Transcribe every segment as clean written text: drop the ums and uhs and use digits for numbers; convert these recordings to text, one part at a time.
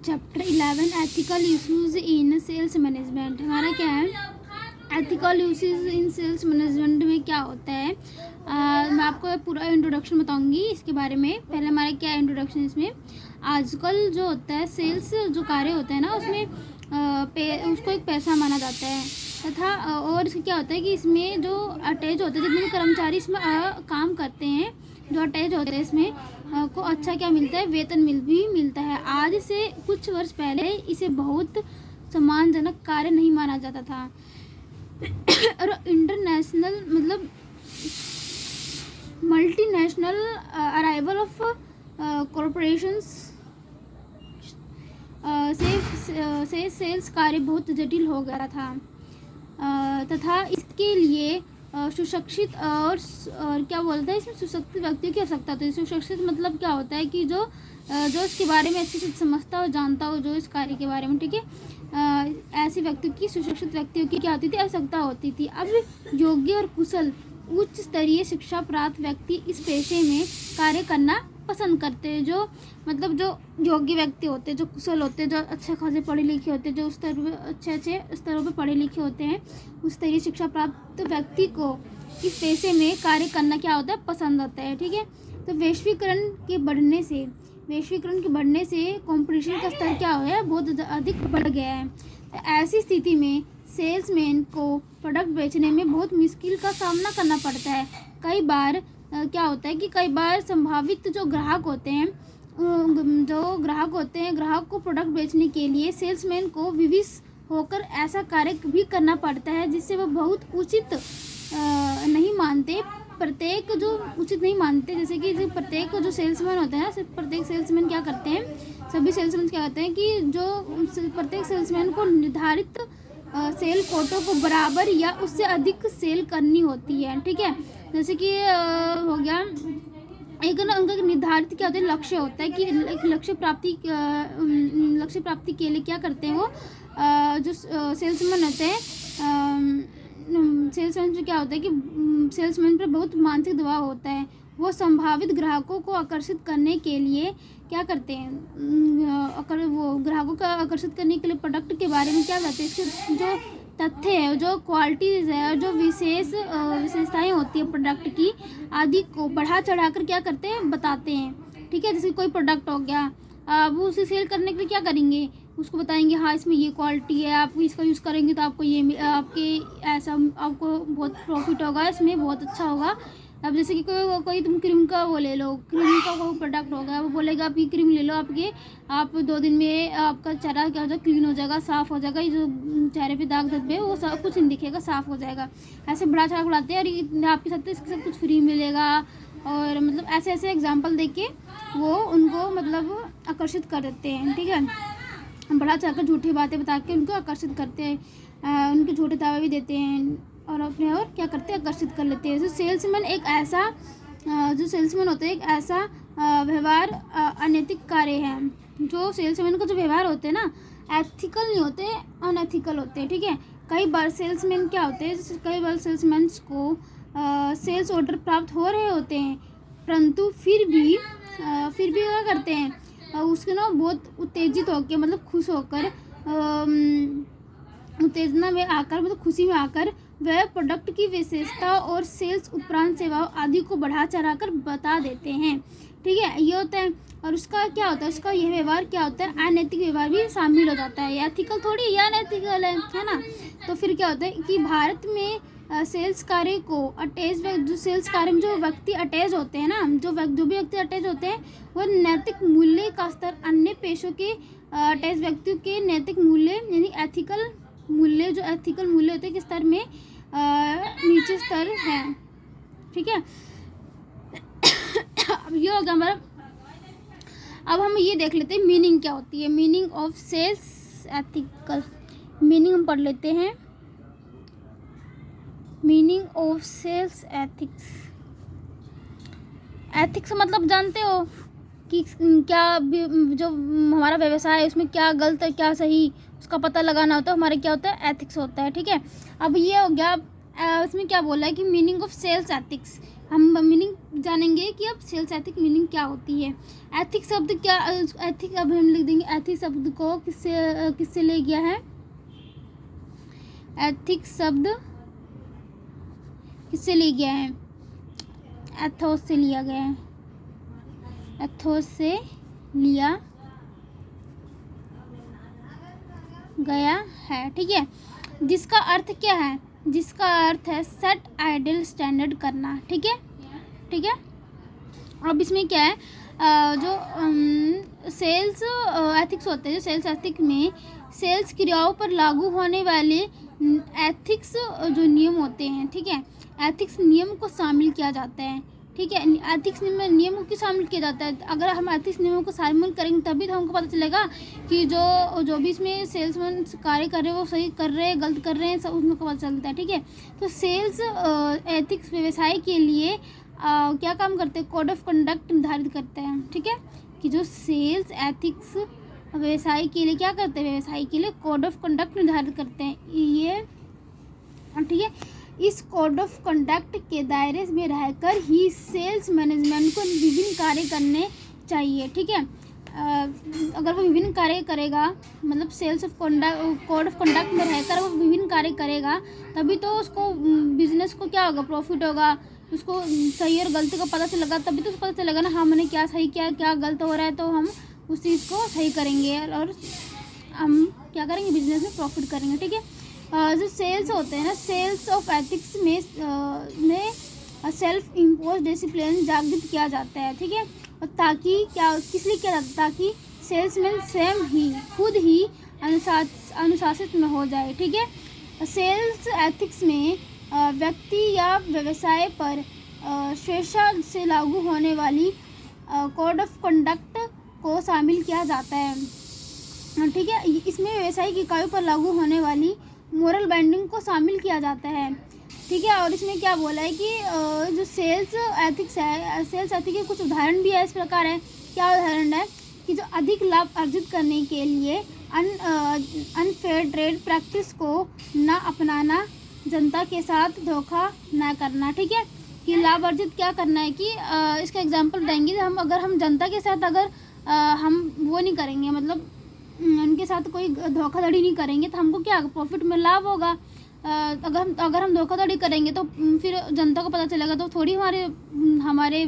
Chapter 11 ethical issues in sales management. हमारा क्या है, ethical issues in sales management में क्या होता है। मैं आपको पूरा इंट्रोडक्शन बताऊंगी इसके बारे में। पहले हमारा क्या है इंट्रोडक्शन। इसमें आजकल जो होता है सेल्स जो कार्य होता है ना, उसमें उसको एक पैसा माना जाता है तथा और इसमें क्या होता है कि इसमें जो अटैच होते हैं, जितने भी कर्मचारी इसमें काम करते हैं, जो अटैच होते हैं इसमें को अच्छा क्या मिलता है, वेतन भी मिलता है। आज से कुछ वर्ष पहले इसे बहुत सम्मानजनक कार्य नहीं माना जाता था और इंटरनेशनल मतलब मल्टीनेशनल अराइवल ऑफ कॉरपोरेशंस से सेल्स कार्य बहुत जटिल हो गया था तथा इसके लिए सुशिक्षित और क्या बोलते हैं इसमें सुशिक्षित व्यक्तियों की आवश्यकता होती है। सुशिक्षित मतलब क्या होता है कि जो इसके बारे में अच्छे से समझता हो, जानता हो जो इस कार्य के बारे में, ठीक है। ऐसे व्यक्तियों की, सुशिक्षित व्यक्तियों की क्या होती थी, आवश्यकता होती थी। अब योग्य और कुशल उच्च स्तरीय शिक्षा प्राप्त व्यक्ति इस पेशे में कार्य करना पसंद करते हैं। जो मतलब जो योग्य व्यक्ति होते हैं, जो कुशल होते हैं, जो अच्छे खासे पढ़े लिखे होते हैं, जो स्तर पे अच्छे स्तरों पे पढ़े लिखे होते हैं, उस स्तरीय शिक्षा प्राप्त व्यक्ति को इस पेशे में कार्य करना क्या होता है, पसंद होता है, ठीक है। तो वैश्वीकरण के बढ़ने से कंपटीशन का स्तर क्या हो गया, बहुत अधिक बढ़ गया है। तो ऐसी स्थिति में सेल्समैन को प्रोडक्ट बेचने में बहुत मुश्किल का सामना करना पड़ता है। कई बार क्या होता है कि कई बार संभावित जो ग्राहक होते हैं, ग्राहक को प्रोडक्ट बेचने के लिए सेल्समैन को विवश होकर ऐसा कार्य भी करना पड़ता है जिससे वह बहुत उचित नहीं मानते। जैसे कि जो प्रत्येक जो सेल्समैन होते हैं, प्रत्येक सेल्समैन क्या करते हैं, सभी सेल्समैन क्या करते हैं कि जो प्रत्येक सेल्समैन को निर्धारित सेल कोटों को बराबर या उससे अधिक सेल करनी होती है, ठीक है। जैसे कि हो गया एक ना उनका निर्धारित क्या होता है, लक्ष्य होता है कि एक लक्ष्य प्राप्ति के लिए क्या करते हैं वो जो सेल्समैन होते हैं, सेल्समैन से क्या होता है कि सेल्समैन पर बहुत मानसिक दबाव होता है। वो संभावित ग्राहकों को आकर्षित करने के लिए क्या करते हैं, वो ग्राहकों को आकर्षित करने के लिए प्रोडक्ट के बारे में क्या करते हैं, इसके जो तथ्य है, जो क्वालिटीज़ है, जो विशेषताएं होती है प्रोडक्ट की आदि को बढ़ा चढ़ाकर क्या करते हैं, बताते हैं, ठीक है। जैसे कोई प्रोडक्ट हो गया, वो उसे सेल करने के लिए क्या करेंगे, उसको बताएंगे हाँ इसमें ये क्वालिटी है, आप इसका यूज़ करेंगे तो आपको ये आपको बहुत प्रॉफिट होगा, इसमें बहुत अच्छा होगा। अब जैसे कि कोई तुम क्रीम का वो ले लो, क्रीम का कोई प्रोडक्ट होगा, वो बोलेगा आप ये क्रीम ले लो, आप 2 दिन में आपका चेहरा क्या हो जाएगा, क्लीन हो जाएगा, साफ़ हो जाएगा, ये जो चेहरे पे दाग धब्बे वो सब कुछ नहीं दिखेगा, साफ़ हो जाएगा। ऐसे बड़ा चढ़ा बढ़ाते हैं और आपके साथ इसके साथ कुछ फ्री मिलेगा, और मतलब ऐसे एग्जाम्पल दे के वो उनको मतलब आकर्षित कर देते हैं, ठीक है। बड़ा चढ़कर झूठी बातें बता के उनको आकर्षित करते हैं, उनके झूठे दावे भी देते हैं और अपने और क्या करते हैं, आकर्षित कर लेते हैं। जो सेल्समैन होते हैं एक ऐसा व्यवहार अनैतिक कार्य है। जो सेल्समैन का जो व्यवहार होते हैं ना, एथिकल नहीं होते, अनएथिकल होते हैं, ठीक है। कई बार सेल्समैन क्या होते हैं, कई बार सेल्समैन को सेल्स ऑर्डर प्राप्त हो रहे होते हैं, परंतु फिर भी क्या करते हैं, उसके ना बहुत उत्तेजित होकर मतलब खुश होकर उत्तेजना में आकर मतलब खुशी में आकर वह प्रोडक्ट की विशेषता और सेल्स उपरांत सेवाओं आदि को बढ़ा चढ़ाकर बता देते हैं, ठीक है। ये होता है। और उसका क्या होता है, उसका यह व्यवहार क्या होता है, अनैतिक व्यवहार भी शामिल हो जाता है। एथिकल थोड़ी या अनएथिकल है ना। तो फिर क्या होता है कि भारत में सेल्स कार्य को जो सेल्स कार्य में जो व्यक्ति अटैच होते हैं ना, जो भी व्यक्ति अटैच होते हैं, वो नैतिक मूल्य का स्तर अन्य पेशों के अटैच व्यक्तियों के नैतिक मूल्य यानी एथिकल मूल्य होते हैं के स्तर में नीचे स्तर है, ठीक है। अब ये हो गया हमारा। अब हम ये देख लेते हैं मीनिंग क्या होती है, meaning of sales ethical. Meaning हम पढ़ लेते हैं, meaning of sales ethics. Ethics मतलब जानते हो कि क्या जो हमारा व्यवसाय है उसमें क्या गलत है क्या सही, उसका पता लगाना होता है, हमारे क्या होता है, एथिक्स होता है, ठीक है। अब ये हो गया इसमें क्या बोला है कि मीनिंग ऑफ सेल्स एथिक्स, हम मीनिंग जानेंगे कि अब सेल्स एथिक मीनिंग क्या होती है। एथिक शब्द क्या, एथिक अब हम लिख देंगे एथिक शब्द को किससे ले गया है, एथिक शब्द किससे ले गया है, एथोस से लिया गया है, एथोस से लिया गया है, ठीक है। जिसका अर्थ क्या है, जिसका अर्थ है सेट आइडियल स्टैंडर्ड करना, ठीक है, ठीक है। अब इसमें क्या है, जो सेल्स एथिक्स होते हैं, जो सेल्स एथिक में सेल्स क्रियाओं पर लागू होने वाले एथिक्स जो नियम होते हैं, ठीक है, एथिक्स नियम को शामिल किया जाता है, ठीक है। एथिक्स में नियम को क्यों शामिल किया जाता है, अगर हम एथिक्स नियमों को शामिल करेंगे तभी तो हमको पता चलेगा कि जो भी इसमें सेल्समैन कार्य कर रहे हैं वो सही कर रहे हैं गलत कर रहे हैं, सब उसमें पता चलता है, ठीक है। तो सेल्स एथिक्स व्यवसाय के लिए क्या काम करते हैं, कोड ऑफ कंडक्ट निर्धारित करते हैं, ठीक है, कि जो सेल्स एथिक्स व्यवसाय के लिए क्या करते हैं, व्यवसाय के लिए कोड ऑफ कंडक्ट निर्धारित करते हैं, ये ठीक है। इस कोड ऑफ कंडक्ट के दायरे में रहकर ही सेल्स मैनेजमेंट को विभिन्न कार्य करने चाहिए, ठीक है। अगर वो विभिन्न कार्य करेगा, मतलब sales of code of conduct में रहकर वो विभिन्न कार्य करेगा, तभी तो उसको बिजनेस को क्या होगा, प्रॉफिट होगा, उसको सही और गलती का पता चलेगा, तभी तो उसको पता चलेगा ना हाँ मैंने क्या सही किया क्या गलत हो रहा है, तो हम उस चीज़ को सही करेंगे और हम क्या करेंगे, बिजनेस में प्रॉफिट करेंगे, ठीक है। जो सेल्स होते हैं ना, सेल्स ऑफ एथिक्स में सेल्फ इम्पोज डिसिप्लिन जागृत किया जाता है, ठीक है। और ताकि क्या, किस लिए किया जाता है, ताकि सेल्समैन स्वयं ही खुद ही अनुशासित में हो जाए, ठीक है। सेल्स एथिक्स में व्यक्ति या व्यवसाय पर स्वेच्छा से लागू होने वाली कोड ऑफ कंडक्ट को शामिल किया जाता है, ठीक है। इसमें व्यवसायिक इकाइयों पर लागू होने वाली मोरल बाइंडिंग को शामिल किया जाता है, ठीक है। और इसमें क्या बोला है कि जो सेल्स एथिक्स है, सेल्स एथिक्स के कुछ उदाहरण भी है, इस प्रकार है, क्या उदाहरण है कि जो अधिक लाभ अर्जित करने के लिए अनफेयर ट्रेड प्रैक्टिस को न अपनाना, जनता के साथ धोखा न करना, ठीक है। कि लाभ अर्जित क्या करना है कि इसका एग्जांपल देंगे, अगर हम जनता के साथ अगर हम वो नहीं करेंगे, मतलब उनके साथ कोई धोखाधड़ी नहीं करेंगे तो हमको क्या प्रॉफिट में लाभ होगा। अगर हम धोखाधड़ी करेंगे तो फिर जनता को पता चलेगा तो थोड़ी हमारे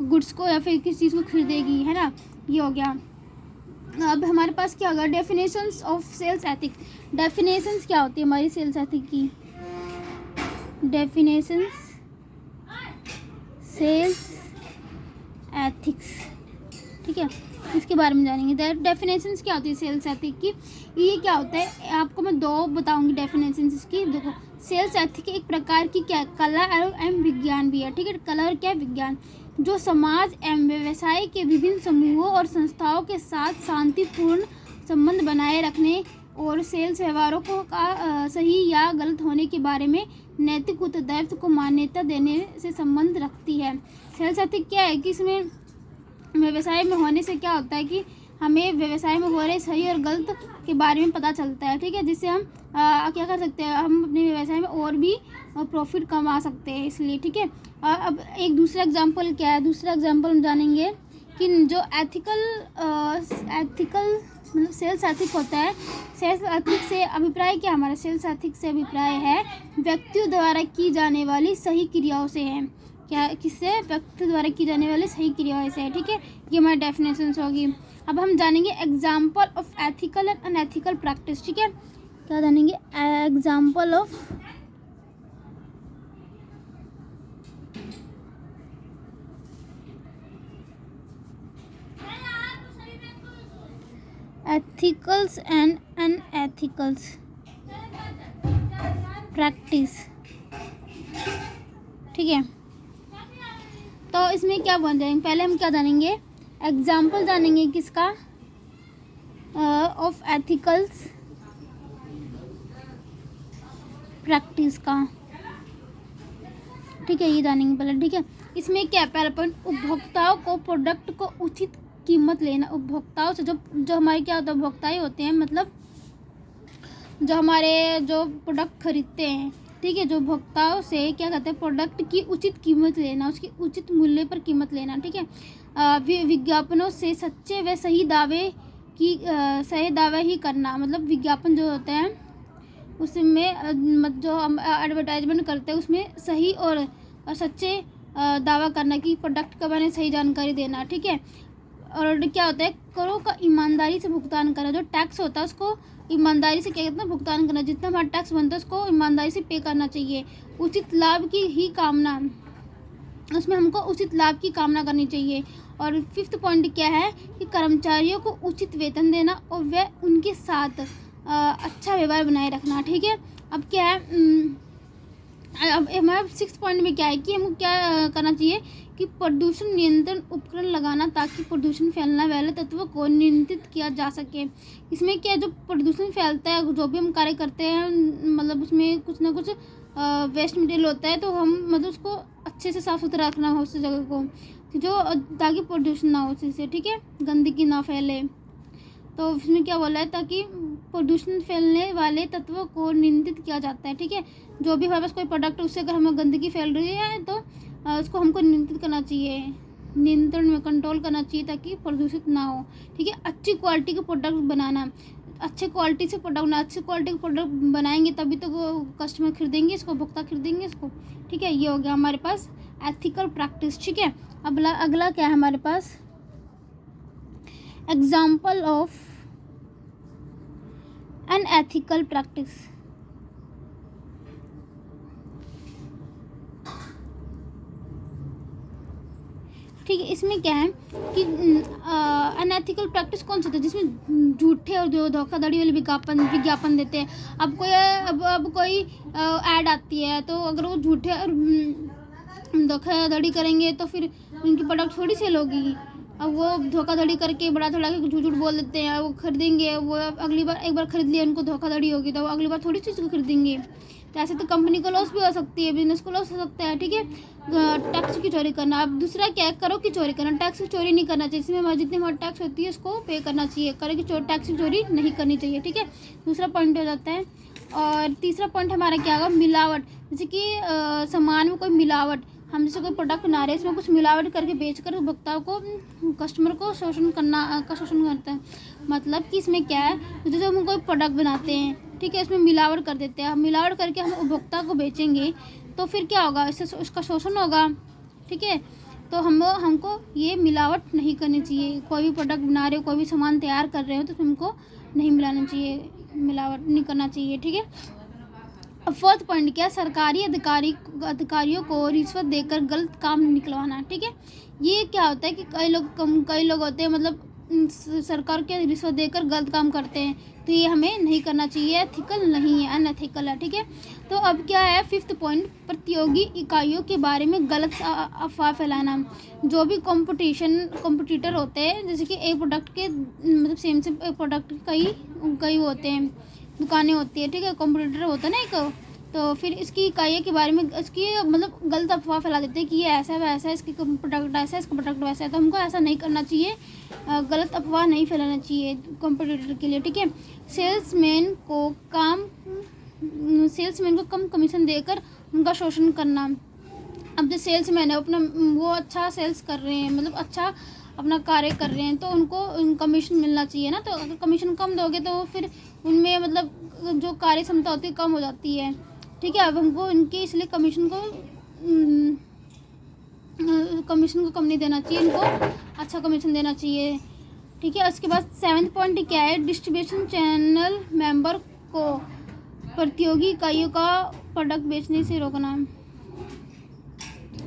गुड्स को या फिर किस चीज़ को खरीदेगी, है ना। ये हो गया। अब हमारे पास क्या होगा, definitions of sales ethics. Definitions क्या होती है हमारी सेल्स एथिक की, डेफिनेशंस सेल्स एथिक्स, ठीक है, इसके बारे में जानेंगे। डेफिनेशंस क्या होती है सेल्स एथिक की, ये क्या होता है, आपको मैं दो बताऊंगी डेफिनेशंस इसकी। देखो, सेल्स एथिक एक प्रकार की क्या कला एवं विज्ञान भी है, ठीक है। कला और क्या विज्ञान, जो समाज एवं व्यवसाय के विभिन्न समूहों और संस्थाओं के साथ शांतिपूर्ण संबंध बनाए रखने और सेल्स व्यवहारों को का सही या गलत होने के बारे में नैतिक उत्तरदायित्व को मान्यता देने से संबंध रखती है। सेल्स एथिक क्या है कि इसमें व्यवसाय में होने से क्या होता है कि हमें व्यवसाय में हो रहे सही और गलत के बारे में पता चलता है, ठीक है, जिससे हम क्या कर सकते हैं, हम अपने व्यवसाय में और भी प्रॉफिट कमा सकते हैं, इसलिए, ठीक है। और अब एक दूसरा एग्जांपल क्या है, दूसरा एग्जांपल हम जानेंगे कि जो एथिकल मतलब सेल्स एथिक होता है, सेल्स एथिक से अभिप्राय क्या, हमारा सेल्स एथिक से अभिप्राय है व्यक्तियों द्वारा की जाने वाली सही क्रियाओं से है, क्या, किससे, व्यक्ति द्वारा की जाने वाली सही क्रियाओं से है, ठीक है। ये हमारी डेफिनेशंस होगी। अब हम जानेंगे example of ethical and unethical practice, ठीक है। क्या जानेंगे, एग्जाम्पल ऑफ एथिकल्स एंड अनएथिकल्स प्रैक्टिस, ठीक है। तो इसमें क्या बन जाएंगे, पहले हम क्या जानेंगे, एग्जाम्पल जानेंगे किसका, ऑफ एथिकल्स प्रैक्टिस का, ठीक है, ये जानेंगे पहले, ठीक है। इसमें क्या, पहला पॉइंट, उपभोक्ताओं को प्रोडक्ट को उचित कीमत लेना। उपभोक्ताओं से जो हमारे क्या होता है, उपभोक्ता ही होते हैं, मतलब जो हमारे जो प्रोडक्ट खरीदते हैं, ठीक है, जो भोक्ताओं से क्या कहते हैं, प्रोडक्ट की उचित कीमत लेना, उसकी उचित मूल्य पर कीमत लेना। ठीक है, विज्ञापनों से सच्चे व सही दावे ही करना, मतलब विज्ञापन जो होते हैं उसमें जो हम एडवर्टाइजमेंट करते हैं उसमें सही और सच्चे दावा करना कि प्रोडक्ट के बारे में सही जानकारी देना। ठीक है, और क्या होता है, करों का ईमानदारी से भुगतान करना, जो टैक्स होता है उसको ईमानदारी से क्या कहते हैं, भुगतान करना, जितना हमारा टैक्स बनता है उसको ईमानदारी से पे करना चाहिए। उचित लाभ की ही कामना, उसमें हमको उचित लाभ की कामना करनी चाहिए। और 5th पॉइंट क्या है कि कर्मचारियों को उचित वेतन देना और वह उनके साथ अच्छा व्यवहार बनाए रखना। ठीक है, अब क्या है, अब हमारा 6th पॉइंट में क्या है कि हमको क्या करना चाहिए कि प्रदूषण नियंत्रण उपकरण लगाना, ताकि प्रदूषण फैलने वाले तत्वों को नियंत्रित किया जा सके। इसमें क्या, जो प्रदूषण फैलता है, जो भी हम कार्य करते हैं, मतलब उसमें कुछ ना कुछ वेस्ट मटेरियल होता है, तो हम मतलब उसको अच्छे से साफ़ सुथरा रखना हो उस जगह को, जो ताकि प्रदूषण ना हो उससे। ठीक है, गंदगी ना फैले। तो इसमें क्या बोला है, ताकि प्रदूषण फैलने वाले तत्वों को नियंत्रित किया जाता है। ठीक है, जो भी हमारे पास कोई प्रोडक्ट उससे अगर हमें गंदगी फैल रही है तो उसको हमको नियंत्रित करना चाहिए, नियंत्रण में कंट्रोल करना चाहिए, ताकि प्रदूषित ना हो। ठीक है, अच्छी क्वालिटी के प्रोडक्ट बनाना, अच्छे क्वालिटी से प्रोडक्ट बनाना, अच्छी क्वालिटी के प्रोडक्ट बनाएंगे तभी तो वो कस्टमर खरीदेंगे इसको, भुगता खरीदेंगे इसको। ठीक है, ये हो गया हमारे पास एथिकल प्रैक्टिस। ठीक है, अगला क्या है हमारे पास, एग्जाम्पल ऑफ अनएथिकल प्रैक्टिस। ठीक है, इसमें क्या है कि अनएथिकल प्रैक्टिस कौन सा होता है, जिसमें झूठे और जो धोखाधड़ी वाले विज्ञापन देते हैं। अब कोई ऐड आती है, तो अगर वो झूठे और धोखाधड़ी करेंगे तो फिर उनकी प्रोडक्ट थोड़ी सेल होगी। अब वो धोखाधड़ी करके बड़ा थोड़ा झूठ झूठ बोल देते हैं, वो खरीदेंगे, वो अगली बार एक बार खरीद लिया, उनको धोखाधड़ी होगी तो वो अगली बार थोड़ी चीज़ को खरीदेंगे। तो ऐसे तो कंपनी को लॉस भी हो सकती है, बिजनेस को लॉस हो सकता है। ठीक है, टैक्स की चोरी करना। अब दूसरा क्या है, करों की चोरी करना। टैक्स की चोरी नहीं करना चाहिए, इसमें हमारी जितनी हमारी टैक्स होती है उसको पे करना चाहिए, करों की टैक्स की चोरी नहीं करनी चाहिए। ठीक है, दूसरा पॉइंट हो जाता है। और तीसरा पॉइंट हमारा क्या होगा, मिलावट। जैसे कि सामान में कोई मिलावट, हम जैसे कोई प्रोडक्ट बना रहे हैं, इसमें कुछ मिलावट करके बेचकर उपभोक्ताओं को, कस्टमर को शोषण करता है। मतलब कि इसमें क्या है, जैसे हम कोई प्रोडक्ट बनाते हैं, ठीक है, इसमें मिलावट कर देते हैं, मिलावट करके हम उपभोक्ता को बेचेंगे तो फिर क्या होगा, इससे उसका शोषण होगा। ठीक है, तो हमको ये मिलावट नहीं करनी चाहिए। कोई भी प्रोडक्ट बना रहे हो, कोई भी सामान तैयार कर रहे हो, तो हमको नहीं मिलाना चाहिए, मिलावट नहीं करना चाहिए। ठीक है, अब 4th पॉइंट क्या, सरकारी अधिकारियों को रिश्वत देकर गलत काम निकलवाना। ठीक है, ये क्या होता है कि कई लोग होते हैं, मतलब सरकार के रिश्वत देकर गलत काम करते हैं, तो ये हमें नहीं करना चाहिए, एथिकल नहीं है, अनएथिकल है। ठीक है, तो अब क्या है 5th पॉइंट, प्रतियोगी इकाइयों के बारे में गलत अफवाह फैलाना। जो भी कॉम्पिटिटर होते हैं, जैसे कि एक प्रोडक्ट के मतलब सेम प्रोडक्ट कई होते हैं, दुकानें होती है। ठीक है, कॉम्पिटिटर होता है ना एक, तो फिर इसकी इकाइयों के बारे में इसकी मतलब गलत अफवाह फैला देते हैं कि ये ऐसा वैसा है, इसकी प्रोडक्ट ऐसा है, इसका प्रोडक्ट वैसा है। तो हमको ऐसा नहीं करना चाहिए, गलत अफवाह नहीं फैलाना चाहिए कॉम्पिटिटर के लिए। ठीक है, सेल्समैन को कम कमीशन देकर उनका शोषण करना। अब जो सेल्समैन है अपना, वो अच्छा सेल्स कर रहे हैं, मतलब अच्छा अपना कार्य कर रहे हैं, तो उनको कमीशन मिलना चाहिए ना। तो अगर कमीशन कम दोगे तो फिर उनमें मतलब जो कार्य क्षमता होती है कम हो जाती है। ठीक है, अब हमको इनके इसलिए कमीशन को कम नहीं देना चाहिए, इनको अच्छा कमीशन देना चाहिए। ठीक है, उसके बाद 7th पॉइंट क्या है, डिस्ट्रीब्यूशन चैनल मेंबर को प्रतियोगी इकाइयों का प्रोडक्ट बेचने से रोकना।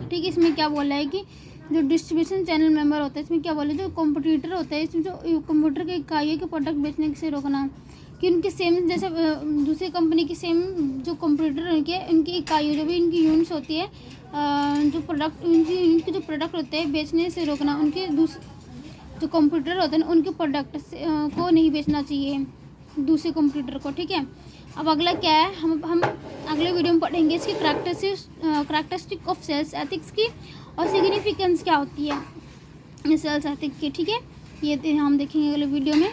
ठीक है, इसमें क्या बोला है कि जो डिस्ट्रीब्यूशन चैनल मेंबर होता है, इसमें क्या बोले, जो कॉम्पिटिटर होता है, इसमें जो कंप्यूटर के इकाइयों के प्रोडक्ट बेचने से रोकना, कि उनके सेम जैसे दूसरी कंपनी की सेम जो कंप्यूटर उनकी इकाइयों, जो भी इनकी यूनिट्स होती है, जो प्रोडक्ट उनके जो प्रोडक्ट होते हैं बेचने से रोकना। उनके जो कंप्यूटर होते हैं उनके प्रोडक्ट को नहीं बेचना चाहिए दूसरे कंप्यूटर को। ठीक है, अब अगला क्या है, हम अगले वीडियो में पढ़ेंगे इसकी करैक्टरिस्टिक ऑफ सेल्स एथिक्स की, और सिग्निफिकेंस क्या होती है सेल्स एथिक्स की। ठीक है, ये हम देखेंगे अगले वीडियो में।